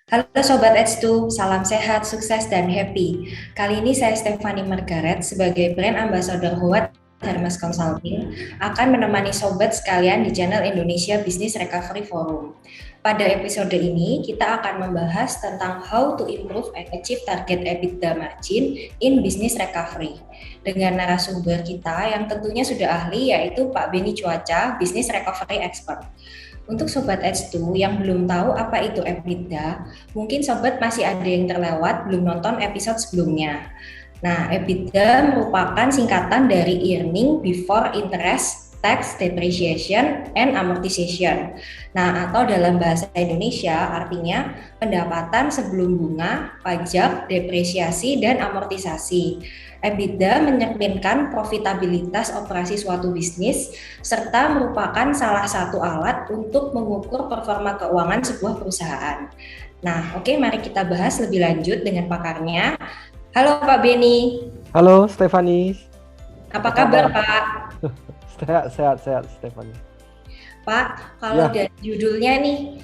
Halo Sobat H2, salam sehat, sukses, dan happy. Kali ini saya Stefani Margaret sebagai Brand Ambassador Huat Hermes Consulting akan menemani Sobat sekalian di channel Indonesia Business Recovery Forum. Pada episode ini, kita akan membahas tentang how to improve and achieve target EBITDA margin in business recovery. Dengan narasumber kita yang tentunya sudah ahli, yaitu Pak Beni Cuaca, Business Recovery Expert. Untuk Sobat H2 yang belum tahu apa itu EBITDA, mungkin Sobat masih ada yang terlewat belum nonton episode sebelumnya. Nah, EBITDA merupakan singkatan dari Earning Before Interest, Tax, Depreciation, and Amortization. Nah, atau dalam bahasa Indonesia artinya pendapatan sebelum bunga, pajak, depresiasi, dan amortisasi. EBITDA mencerminkan profitabilitas operasi suatu bisnis serta merupakan salah satu alat untuk mengukur performa keuangan sebuah perusahaan. Nah, oke, mari kita bahas lebih lanjut dengan pakarnya. Halo Pak Beni, Halo Stefani, apa apa kabar kabar? Pak? Sehat Stefani. Pak, kalau Ya, dari judulnya nih,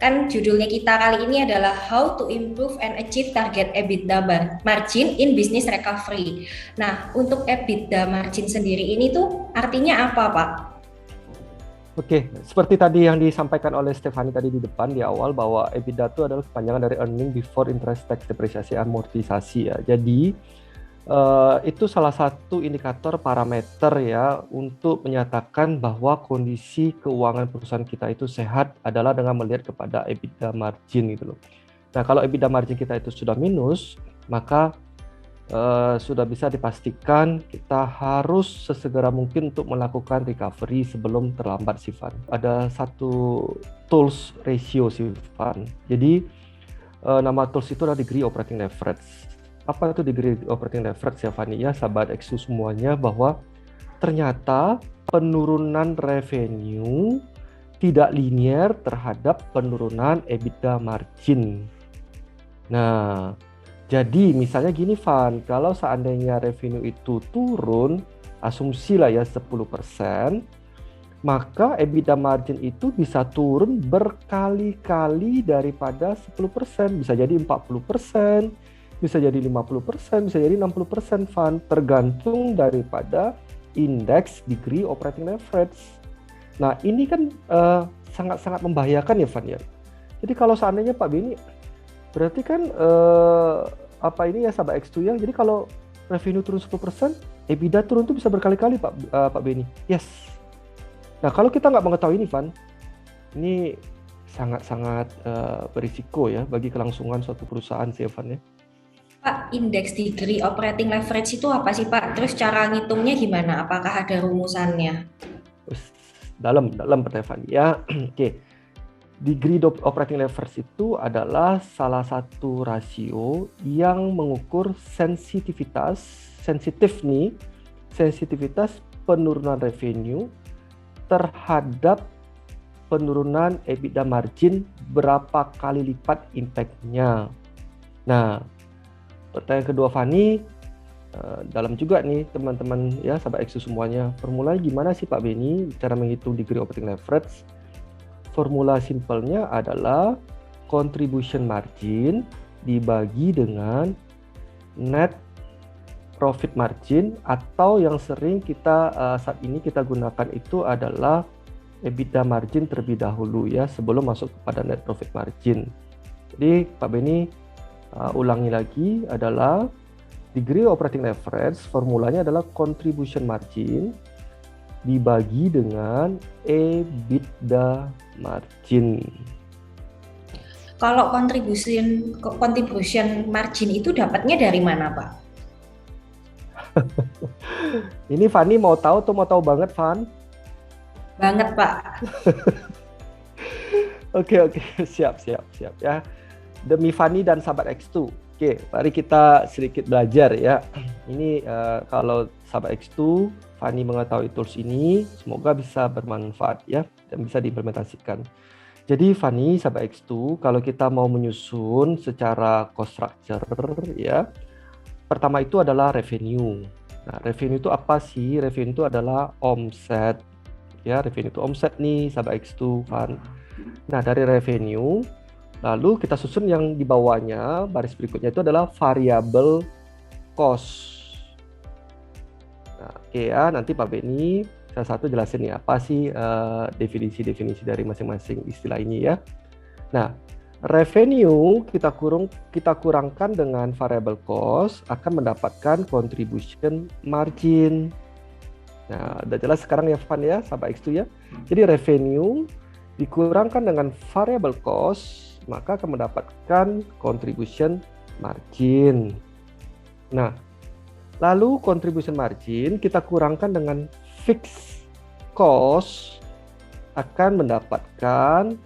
kan judulnya kita kali ini adalah How to Improve and Achieve Target EBITDA Margin in Business Recovery. Nah, untuk EBITDA margin sendiri ini tuh artinya apa, Pak? oke. Seperti tadi yang disampaikan oleh Stefani tadi di depan di awal bahwa EBITDA itu adalah kepanjangan dari earning before interest tax depreciasi amortisasi ya. Jadi itu salah satu indikator parameter ya untuk menyatakan bahwa kondisi keuangan perusahaan kita itu sehat adalah dengan melihat kepada EBITDA margin gitu loh. Nah, kalau EBITDA margin kita itu sudah minus, maka sudah bisa dipastikan kita harus sesegera mungkin untuk melakukan recovery sebelum terlambat sih Van. Ada satu tools ratio sih Van. Jadi nama tools itu adalah degree operating leverage. Apa itu degree operating leverage ya Van? Ya sahabat Exu semuanya, bahwa ternyata penurunan revenue tidak linear terhadap penurunan EBITDA margin. Nah, jadi misalnya gini Van, kalau seandainya revenue itu turun, asumsi lah ya 10%, maka EBITDA margin itu bisa turun berkali-kali daripada 10%, bisa jadi 40%, bisa jadi 50%, bisa jadi 60% Van, tergantung daripada indeks degree operating leverage. Nah, ini kan sangat-sangat membahayakan ya Van ya. Jadi kalau seandainya Pak Beni, berarti kan apa ini ya sahabat X2 ya. Jadi kalau revenue turun 10%, EBITDA turun tuh bisa berkali-kali Pak Beni. Yes. Nah, kalau kita nggak mengetahui ini, Van, ini sangat-sangat berisiko ya bagi kelangsungan suatu perusahaan sih, Van ya. Pak, indeks degree operating leverage itu apa sih, Pak? Terus cara ngitungnya gimana? Apakah ada rumusannya? Dalam pertanyaan ya. Oke. Degree operating leverage itu adalah salah satu rasio yang mengukur sensitivitas penurunan revenue terhadap penurunan EBITDA margin berapa kali lipat impact-nya. Nah, pertanyaan kedua Fani, dalam juga nih teman-teman ya sahabat Exo semuanya, formulanya gimana sih Pak Beni cara menghitung degree operating leverage? Formula simpelnya adalah contribution margin dibagi dengan net profit margin, atau yang sering kita saat ini kita gunakan itu adalah EBITDA margin terlebih dahulu ya sebelum masuk kepada net profit margin. Jadi Pak Beni ulangi lagi, adalah degree operating leverage formulanya adalah contribution margin dibagi dengan EBITDA margin. Kalau contribution margin itu dapatnya dari mana, Pak? Ini Fani mau tahu tuh, mau tahu banget Van? Banget, Pak. Oke, siap ya. Demi Fani dan sahabat X2. Oke, mari kita sedikit belajar ya. Ini kalau sahabat X2, Fani mengetahui tools ini, semoga bisa bermanfaat ya dan bisa diimplementasikan. Jadi Fani, sahabat X2, kalau kita mau menyusun secara cost structure ya, pertama itu adalah revenue. Nah, revenue itu apa sih? Revenue itu adalah omset. Ya, revenue itu omset nih, sahabat X2 Fan. Nah, dari revenue Lalu kita susun yang di bawahnya, baris berikutnya itu adalah variable cost. Nah, oke ya, nanti Pak Beni satu jelasin ya apa sih definisi-definisi dari masing-masing istilah ini ya. Nah, revenue kita kurangkan dengan variable cost akan mendapatkan contribution margin. Nah, udah jelas sekarang ya Van ya, sahabat X2 ya. Jadi revenue dikurangkan dengan variable cost, maka akan mendapatkan contribution margin. Nah, lalu contribution margin kita kurangkan dengan fixed cost, akan mendapatkan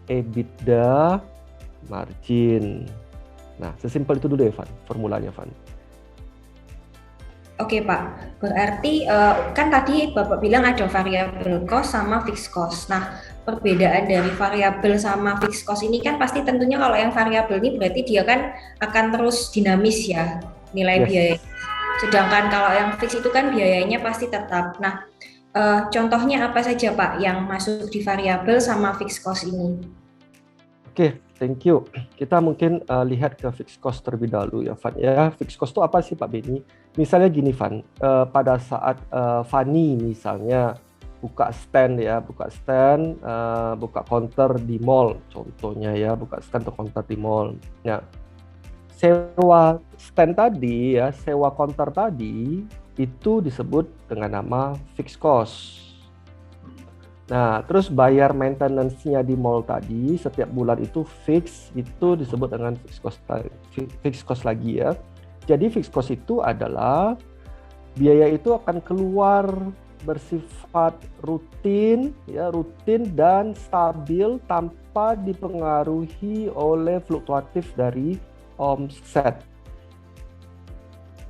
EBITDA margin. Nah, sesimpel itu dulu ya Van, formulanya Van. Oke Pak, berarti kan tadi Bapak bilang ada variable cost sama fixed cost. Nah, perbedaan dari variabel sama fixed cost ini kan pasti tentunya kalau yang variabel ini berarti dia kan akan terus dinamis ya nilai biaya. Sedangkan kalau yang fixed itu kan biayanya pasti tetap. Nah, contohnya apa saja Pak yang masuk di variabel sama fixed cost ini? Oke, thank you. Kita mungkin lihat ke fixed cost terlebih dahulu ya Van. Ya, fixed cost itu apa sih Pak Beni? Misalnya gini Van, pada saat Fani misalnya buka stand, buka counter di mall, contohnya ya, buka stand atau counter di mall. Nah, sewa stand tadi ya, sewa counter tadi itu disebut dengan nama fixed cost. Nah, terus bayar maintenance-nya di mall tadi setiap bulan itu fix, itu disebut dengan fixed cost lagi ya. Jadi fixed cost itu adalah biaya itu akan keluar bersifat rutin ya, rutin dan stabil tanpa dipengaruhi oleh fluktuatif dari omset.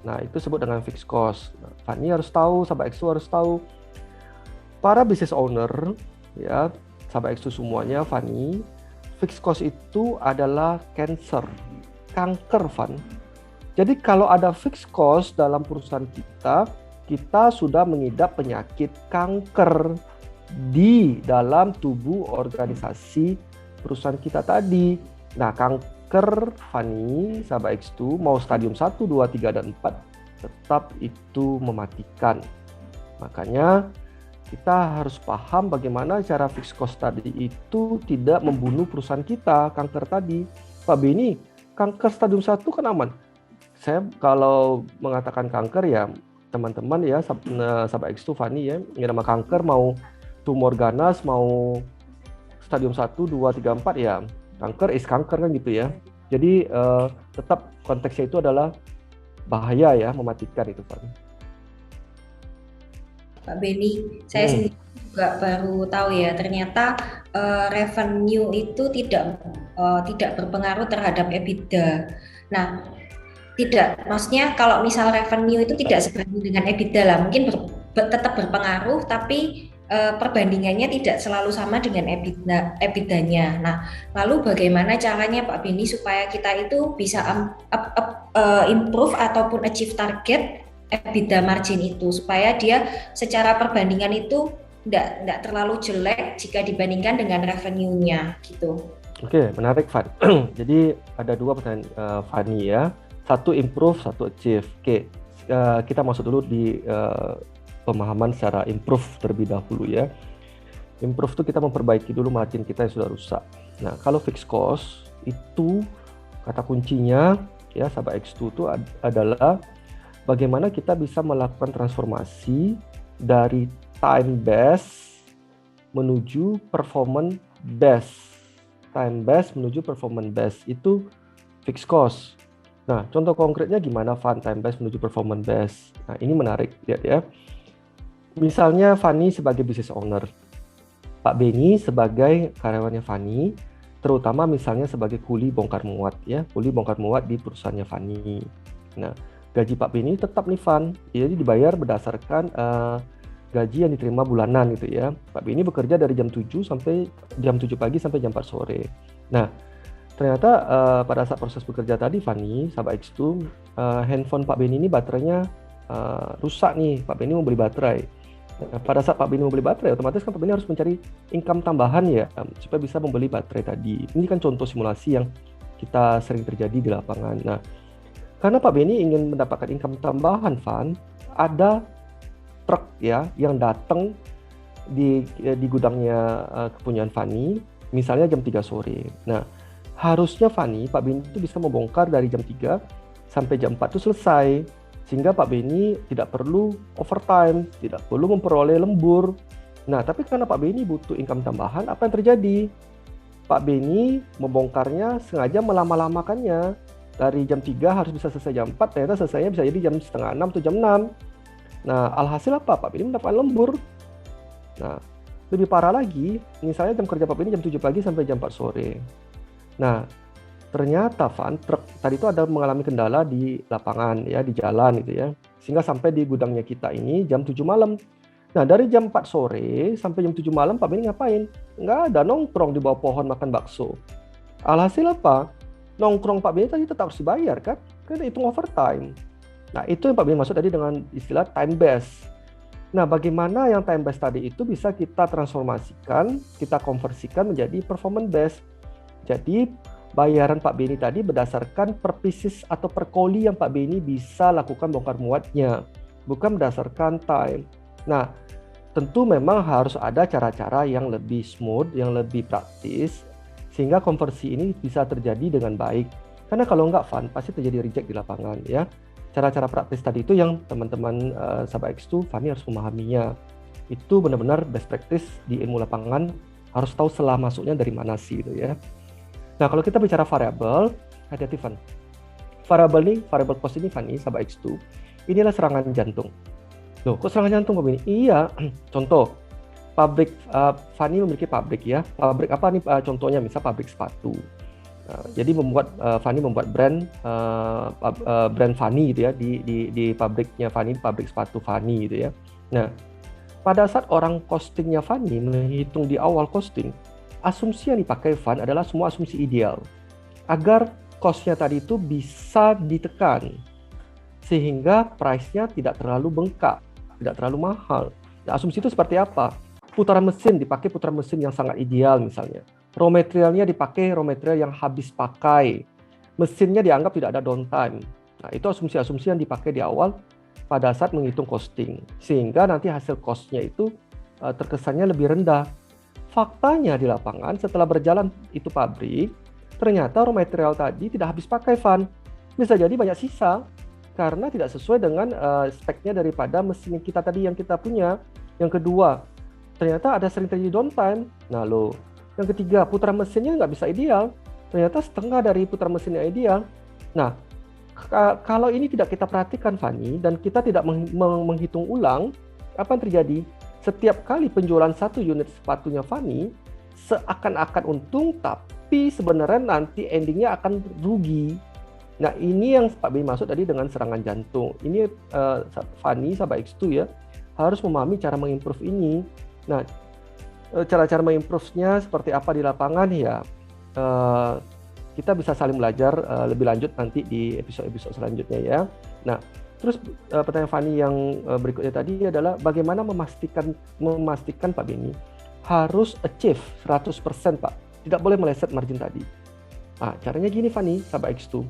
Nah, itu disebut dengan fixed cost. Nah, Fani harus tahu, sahabat X2 harus tahu. Para business owner, ya, sahabat X2 semuanya, Fani, fixed cost itu adalah kanker, Van. Jadi kalau ada fixed cost dalam perusahaan kita sudah mengidap penyakit kanker di dalam tubuh organisasi perusahaan kita tadi. Nah, kanker, Fani, sahabat X2, mau stadium 1, 2, 3, dan 4, tetap itu mematikan. Makanya, kita harus paham bagaimana cara fixed cost tadi itu tidak membunuh perusahaan kita, kanker tadi. Pak Beni, kanker stadium 1 kan aman. Saya kalau mengatakan kanker ya, teman-teman ya, sahabat X2 Fani ya, yang nama kanker mau tumor ganas, mau stadium 1, 2, 3, 4 ya, kanker is kanker kan gitu ya. Jadi tetap konteksnya itu adalah bahaya ya, mematikan itu Pak. Pak Beni, saya sendiri juga baru tahu ya, ternyata revenue itu tidak berpengaruh terhadap EBITDA. Nah, maksudnya kalau misal revenue itu tidak sebanding dengan EBITDA lah, mungkin tetap berpengaruh, tapi perbandingannya tidak selalu sama dengan EBITDA-nya. Nah, lalu bagaimana caranya Pak Beni supaya kita itu bisa improve ataupun achieve target EBITDA margin itu, supaya dia secara perbandingan itu tidak terlalu jelek jika dibandingkan dengan revenue-nya gitu. Oke, menarik Van. Jadi ada dua pertanyaan Fani ya. Satu improve, satu achieve. Oke, kita masuk dulu di pemahaman secara improve terlebih dahulu ya. Improve itu kita memperbaiki dulu margin kita yang sudah rusak. Nah, kalau fixed cost itu kata kuncinya ya, sahabat X2 itu adalah bagaimana kita bisa melakukan transformasi dari time based menuju performance based. Time based menuju performance based itu fixed cost. Nah, contoh konkretnya gimana Van, time based menuju performance based? Nah, ini menarik, lihat ya. Misalnya Fani sebagai business owner, Pak Beni sebagai karyawannya Fani, terutama misalnya sebagai kuli bongkar muat ya, kuli bongkar muat di perusahaannya Fani. Nah, gaji Pak Beni tetap nih Van, jadi dibayar berdasarkan gaji yang diterima bulanan gitu ya. Pak Beni bekerja dari jam 7 sampai jam 7 pagi sampai jam 4 sore. Nah, ternyata pada saat proses bekerja tadi Fani, sahabat X2, handphone Pak Beni ini baterainya rusak nih. Pak Beni mau beli baterai. Nah, pada saat Pak Beni membeli baterai, otomatis kan Pak Beni harus mencari income tambahan ya, supaya bisa membeli baterai tadi. Ini kan contoh simulasi yang kita sering terjadi di lapangan. Nah, karena Pak Beni ingin mendapatkan income tambahan, Van, ada truk ya yang datang di gudangnya kepunyaan Fani, misalnya jam 3 sore. Nah, harusnya Fani, Pak Beni itu bisa membongkar dari jam 3 sampai jam 4 itu selesai. Sehingga Pak Beni tidak perlu overtime, tidak perlu memperoleh lembur. Nah, tapi karena Pak Beni butuh income tambahan, apa yang terjadi? Pak Beni membongkarnya sengaja melama-lamakannya. Dari jam 3 harus bisa selesai jam 4, ternyata selesainya bisa jadi jam setengah 6 atau jam 6. Nah, alhasil apa? Pak Beni mendapatkan lembur. Nah, lebih parah lagi, misalnya jam kerja Pak Beni jam 7 pagi sampai jam 4 sore. Nah, ternyata Van, truk tadi itu ada mengalami kendala di lapangan ya, di jalan gitu ya. Sehingga sampai di gudangnya kita ini jam 7 malam. Nah, dari jam 4 sore sampai jam 7 malam Pak Beni ngapain? Nggak ada, nongkrong di bawah pohon makan bakso. Alhasil apa? Nongkrong Pak Beni tadi tetap harus dibayar kan? Karena hitung overtime. Nah, itu yang Pak Beni maksud tadi dengan istilah time based. Nah, bagaimana yang time based tadi itu bisa kita transformasikan, kita konversikan menjadi performance based. Jadi, bayaran Pak Beni tadi berdasarkan per pieces atau per koli yang Pak Beni bisa lakukan bongkar muatnya, bukan berdasarkan time. Nah, tentu memang harus ada cara-cara yang lebih smooth, yang lebih praktis, sehingga konversi ini bisa terjadi dengan baik. Karena kalau nggak Van, pasti terjadi reject di lapangan ya. Cara-cara praktis tadi itu yang teman-teman sahabat X2, Fani harus memahaminya. Itu benar-benar best practice di ilmu lapangan, harus tahu selah masuknya dari mana sih gitu ya. Nah, kalau kita bicara variabel, hati-hati Van. Variable cost ini Fani, sahabat X2, inilah serangan jantung. Loh, kok serangan jantung Pak Beni? Iya, contoh, pabrik, Fani memiliki pabrik ya. Pabrik apa nih contohnya? Misal pabrik sepatu. Jadi Fani membuat brand Fani gitu ya di pabriknya Fani, pabrik sepatu Fani gitu ya. Nah, pada saat orang costingnya Fani menghitung di awal costing, asumsi yang dipakai Van adalah semua asumsi ideal agar cost-nya tadi itu bisa ditekan sehingga price-nya tidak terlalu bengkak, tidak terlalu mahal. Nah, asumsi itu seperti apa? Putaran mesin dipakai putaran mesin yang sangat ideal misalnya. Raw materialnya dipakai raw material yang habis pakai. Mesinnya dianggap tidak ada downtime. Nah, itu asumsi-asumsi yang dipakai di awal pada saat menghitung costing. Sehingga nanti hasil cost-nya itu terkesannya lebih rendah. Faktanya di lapangan setelah berjalan itu pabrik, ternyata raw material tadi tidak habis pakai Van. Bisa jadi banyak sisa karena tidak sesuai dengan speknya daripada mesin kita tadi yang kita punya. Yang kedua, ternyata ada sering terjadi downtime. Nah loh, yang ketiga, putaran mesinnya nggak bisa ideal. Ternyata setengah dari putaran mesinnya ideal. Nah, kalau ini tidak kita perhatikan Fani dan kita tidak menghitung ulang, apa yang terjadi? Setiap kali penjualan satu unit sepatunya Fani seakan-akan untung, tapi sebenarnya nanti endingnya akan rugi. Nah, ini yang Pak Beni maksud tadi dengan serangan jantung. Ini Fani, sahabat X2 ya, harus memahami cara mengimprove ini. Nah, cara-cara mengimprove-nya seperti apa di lapangan ya, kita bisa saling belajar lebih lanjut nanti di episode-episode selanjutnya ya. Nah, terus pertanyaan Fani yang berikutnya tadi adalah bagaimana memastikan Pak Beni harus achieve 100% Pak. Tidak boleh meleset margin tadi. Nah, caranya gini Fani, sahabat X2.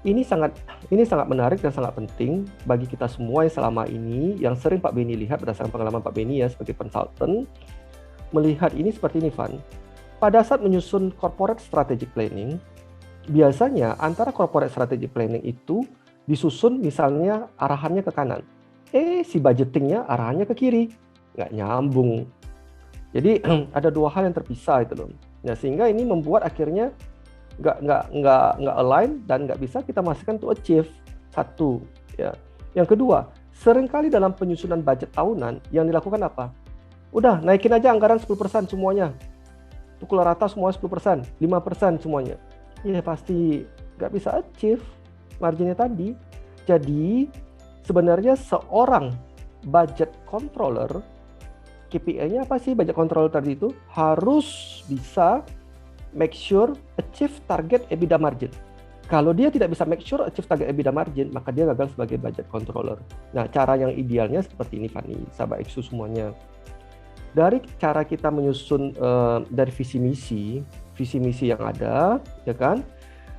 Ini sangat menarik dan sangat penting bagi kita semua yang selama ini yang sering Pak Beni lihat berdasarkan pengalaman Pak Beni ya sebagai konsultan, melihat ini seperti ini Van. Pada saat menyusun corporate strategic planning, biasanya antara corporate strategic planning itu disusun misalnya arahannya ke kanan. Si budgetingnya arahannya ke kiri. Nggak nyambung. Jadi ada dua hal yang terpisah itu loh. Nah, sehingga ini membuat akhirnya nggak align dan nggak bisa kita pastikan to achieve. Satu. Ya. Yang kedua, seringkali dalam penyusunan budget tahunan yang dilakukan apa? Udah, naikin aja anggaran 10% semuanya. Pukul rata semua 10%, 5% semuanya. Ya pasti nggak bisa achieve marginnya tadi. Jadi sebenarnya seorang budget controller, KPI-nya apa sih budget controller tadi itu? Harus bisa make sure achieve target EBITDA margin. Kalau dia tidak bisa make sure achieve target EBITDA margin, maka dia gagal sebagai budget controller. Nah, cara yang idealnya seperti ini, Fanny, sahabat Exu semuanya. Dari cara kita menyusun dari visi misi yang ada, ya kan?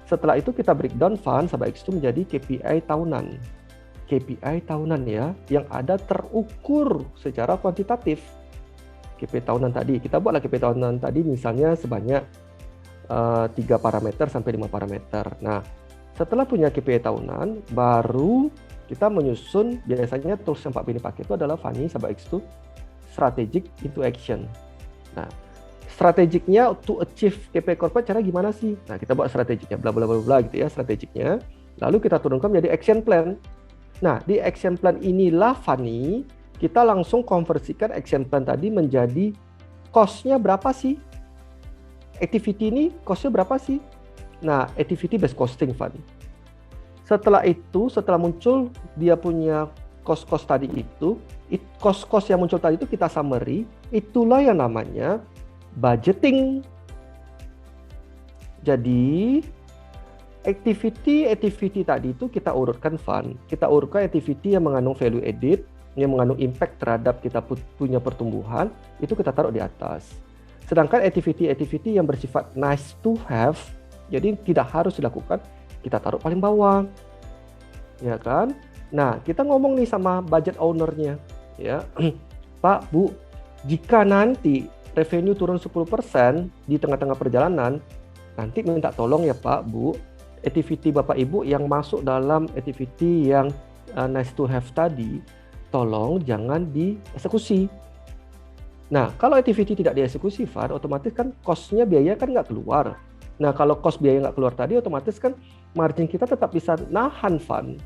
Setelah itu kita breakdown fund sahabat Exu menjadi KPI tahunan. KPI tahunan ya, yang ada terukur secara kuantitatif. KPI tahunan tadi, kita buatlah KPI tahunan tadi misalnya sebanyak 3 parameter sampai 5 parameter. Nah, setelah punya KPI tahunan, baru kita menyusun, biasanya tools yang Pak Beni pakai itu adalah Fanny sahabat X2, strategic into action. Nah, strategiknya to achieve KPI corporate cara gimana sih? Nah, kita buat strategiknya, bla bla bla bla gitu ya, strategiknya. Lalu kita turunkan menjadi action plan. Nah, di action plan inilah Fanny, kita langsung konversikan action plan tadi menjadi cost-nya berapa sih? Activity ini cost-nya berapa sih? Nah, activity based costing fund. Setelah itu, setelah muncul dia punya cost-cost tadi itu, cost-cost yang muncul tadi itu kita summary, itulah yang namanya budgeting. Jadi, activity tadi itu kita urutkan fund. Kita urutkan activity yang mengandung value added, yang mengandung impact terhadap kita punya pertumbuhan, itu kita taruh di atas. Sedangkan activity yang bersifat nice to have, jadi tidak harus dilakukan, kita taruh paling bawah. Ya kan? Nah, kita ngomong nih sama budget owner-nya, ya. Pak, Bu, jika nanti revenue turun 10% di tengah-tengah perjalanan, nanti minta tolong ya Pak, Bu, activity Bapak Ibu yang masuk dalam activity yang nice to have tadi, tolong jangan dieksekusi. Nah, kalau activity tidak dieksekusi, Far, otomatis kan cost-nya biaya kan nggak keluar. Nah, kalau cost biaya nggak keluar tadi, otomatis kan margin kita tetap bisa nahan, Fan.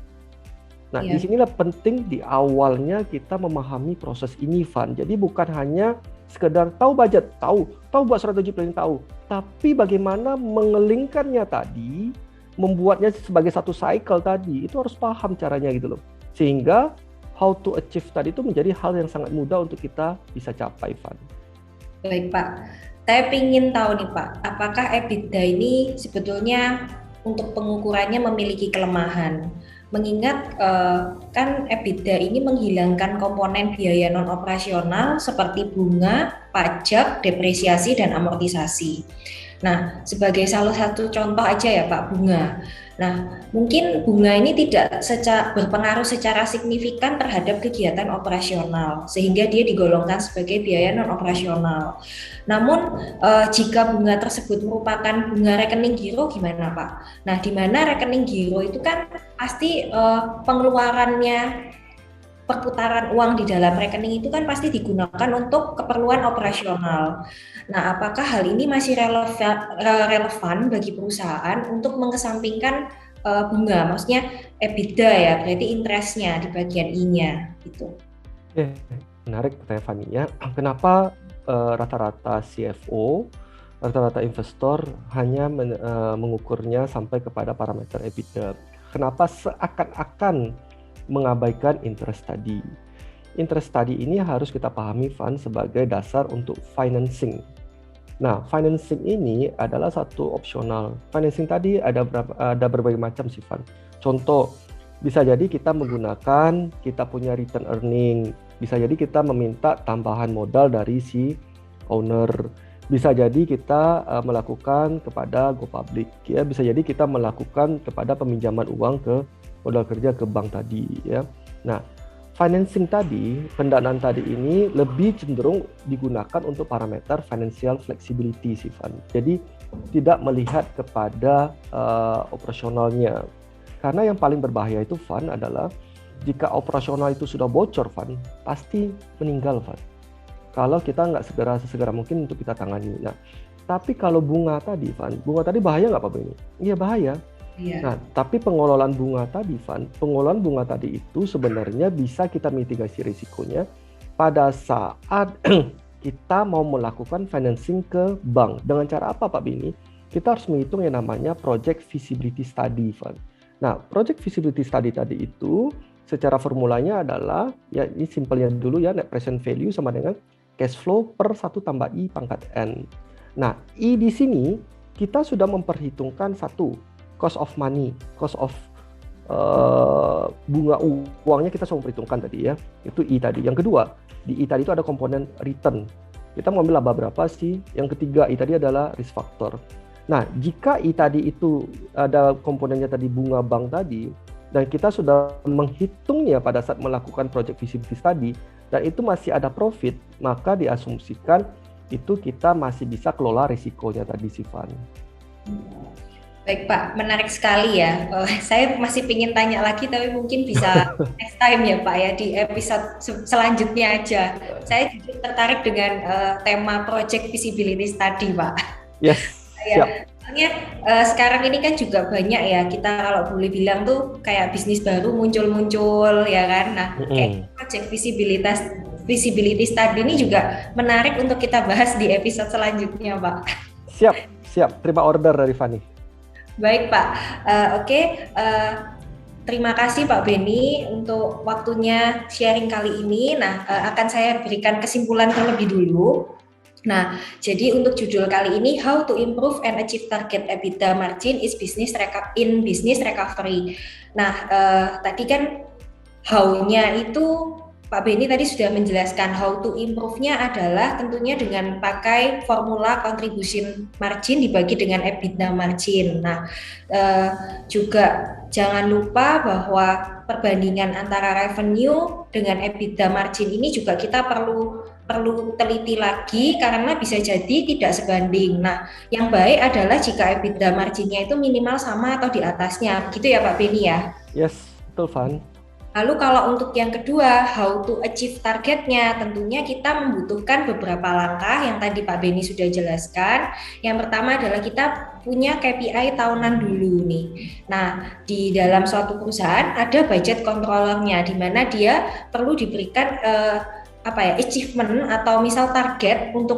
Nah, disinilah penting di awalnya kita memahami proses ini, Fan. Jadi bukan hanya sekedar tahu budget, tahu buat strategi planning, tahu. Tapi bagaimana mengelingkannya tadi, membuatnya sebagai satu cycle tadi, itu harus paham caranya gitu loh. Sehingga how to achieve tadi itu menjadi hal yang sangat mudah untuk kita bisa capai, Van. Baik Pak, saya ingin tahu nih Pak, apakah EBITDA ini sebetulnya untuk pengukurannya memiliki kelemahan? Mengingat kan EBITDA ini menghilangkan komponen biaya non operasional seperti bunga, pajak, depresiasi, dan amortisasi. Nah, sebagai salah satu contoh aja ya Pak, bunga. Nah, mungkin bunga ini tidak berpengaruh secara signifikan terhadap kegiatan operasional, sehingga dia digolongkan sebagai biaya non-operasional. Namun, jika bunga tersebut merupakan bunga rekening giro, gimana Pak? Nah, di mana rekening giro itu kan pasti pengeluarannya, perputaran uang di dalam rekening itu kan pasti digunakan untuk keperluan operasional. Nah, apakah hal ini masih relevan bagi perusahaan untuk mengesampingkan bunga, maksudnya EBITDA ya, berarti interestnya di bagian I-nya gitu. Menarik pertanyaan Fanny ya. Kenapa rata-rata CFO, rata-rata investor hanya mengukurnya sampai kepada parameter EBITDA? Kenapa seakan-akan mengabaikan interest tadi? Interest tadi ini harus kita pahami, Van, sebagai dasar untuk financing. Nah, financing ini adalah satu opsional. Financing tadi ada berbagai macam sih, Van. Contoh, bisa jadi kita menggunakan, kita punya return earning, bisa jadi kita meminta tambahan modal dari si owner, bisa jadi kita melakukan kepada go public, ya, bisa jadi kita melakukan kepada peminjaman uang ke modal kerja ke bank tadi, ya. Nah, financing tadi, pendanaan tadi ini lebih cenderung digunakan untuk parameter financial flexibility, Van. Jadi tidak melihat kepada operasionalnya. Karena yang paling berbahaya itu, Van, adalah jika operasional itu sudah bocor, Van, pasti meninggal, Van. Kalau kita nggak sesegera mungkin untuk kita tangani. Nah, tapi kalau bunga tadi, Van, bunga tadi bahaya nggak Pak Beni? Iya, bahaya. Iya. Nah, tapi pengelolaan bunga tadi, Van, pengelolaan bunga tadi itu sebenarnya bisa kita mitigasi risikonya pada saat kita mau melakukan financing ke bank. Dengan cara apa, Pak Beni? Kita harus menghitung yang namanya project feasibility study, Van. Nah, project feasibility study tadi itu secara formulanya adalah, ya ini simpelnya dulu ya, net present value sama dengan cash flow per 1 tambah I pangkat N. Nah, I di sini kita sudah memperhitungkan satu, cost of money, cost of bunga uangnya kita semua perhitungkan tadi ya. Itu I tadi. Yang kedua, di I tadi itu ada komponen return. Kita mau ambil laba berapa sih? Yang ketiga, I tadi adalah risk factor. Nah, jika I tadi itu ada komponennya tadi bunga bank tadi, dan kita sudah menghitungnya pada saat melakukan project feasibility study, dan itu masih ada profit, maka diasumsikan itu kita masih bisa kelola risikonya tadi, Sivan. Baik Pak, menarik sekali ya. Saya masih ingin tanya lagi, tapi mungkin bisa next time ya Pak ya, di episode selanjutnya aja. Saya juga tertarik dengan tema project feasibility study Pak. Yes, siap. Soalnya sekarang ini kan juga banyak ya, kita kalau boleh bilang tuh kayak bisnis baru muncul-muncul ya kan. Nah, kayak project feasibility study ini juga menarik untuk kita bahas di episode selanjutnya Pak. Siap. Terima order dari Fani. Baik Pak, oke. Terima kasih Pak Benny untuk waktunya sharing kali ini. Nah, akan saya berikan kesimpulan terlebih dulu. Nah, jadi untuk judul kali ini, How to Improve and Achieve Target EBITDA Margin in Business Recovery. Nah, tadi kan how-nya itu Pak Benny tadi sudah menjelaskan. How to improve-nya adalah tentunya dengan pakai formula contribution margin dibagi dengan EBITDA margin. Nah, juga jangan lupa bahwa perbandingan antara revenue dengan EBITDA margin ini juga kita perlu teliti lagi karena bisa jadi tidak sebanding. Nah, yang baik adalah jika EBITDA marginnya itu minimal sama atau di atasnya. Begitu ya Pak Benny ya? Yes, betul Van. Lalu kalau untuk yang kedua, how to achieve targetnya, tentunya kita membutuhkan beberapa langkah yang tadi Pak Benny sudah jelaskan. Yang pertama adalah kita punya KPI tahunan dulu nih. Nah, di dalam suatu perusahaan ada budget controllernya, di mana dia perlu diberikan achievement atau misal target untuk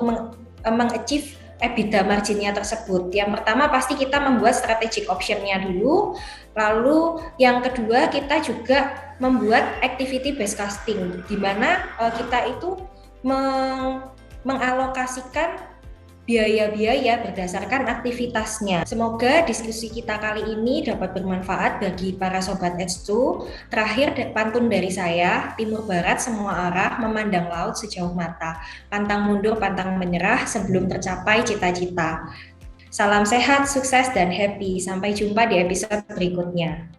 meng-achieve EBITDA marginnya tersebut. Yang pertama pasti kita membuat strategic option-nya dulu. Lalu yang kedua kita juga membuat activity based costing, di mana kita itu mengalokasikan biaya-biaya berdasarkan aktivitasnya. Semoga diskusi kita kali ini dapat bermanfaat bagi para Sobat H2. Terakhir, pantun dari saya, timur barat semua arah, memandang laut sejauh mata. Pantang mundur, pantang menyerah sebelum tercapai cita-cita. Salam sehat, sukses, dan happy. Sampai jumpa di episode berikutnya.